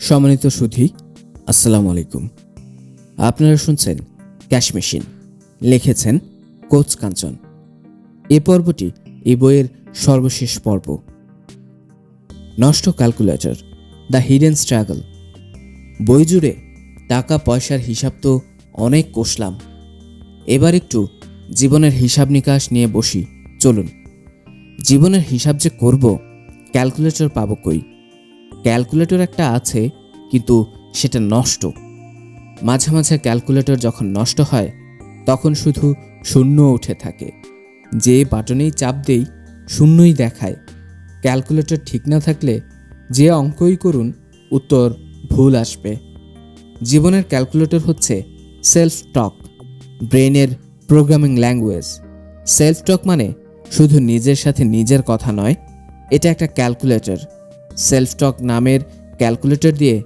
সম্মানিত সুধী, আসসালামু আলাইকুম। আপনারা শুনছেন ক্যাশ মেশিন, লিখেছেন কোচ কাঞ্চন। এ পর্বটি এই বইয়ের সর্বশেষ পর্ব। নষ্ট ক্যালকুলেটর, দ্য হিডেন স্ট্রাগল। বই জুড়ে টাকা পয়সার হিসাব তো অনেক কষলাম, এবার একটু জীবনের হিসাব নিকাশ নিয়ে বসি। চলুন, জীবনের হিসাব যে করব, ক্যালকুলেটর পাবো কই? ক্যালকুলেটর একটা আছে, কিন্তু সেটা নষ্ট। মাঝে মাঝে ক্যালকুলেটর যখন নষ্ট হয় তখন শুধু শূন্য উঠে থাকে। যে বাটনেই চাপ দেই শূন্যই দেখায়। ক্যালকুলেটর ঠিক না থাকলে যে অঙ্কই করুন উত্তর ভুল আসবে। জীবনের ক্যালকুলেটর হচ্ছে সেলফ টক, ব্রেনের প্রোগ্রামিং ল্যাঙ্গুয়েজ। সেলফ টক মানে শুধু নিজের সাথে নিজের কথা নয়, এটা একটা ক্যালকুলেটর। সেলফ টক নামের ক্যালকুলেটর দিয়ে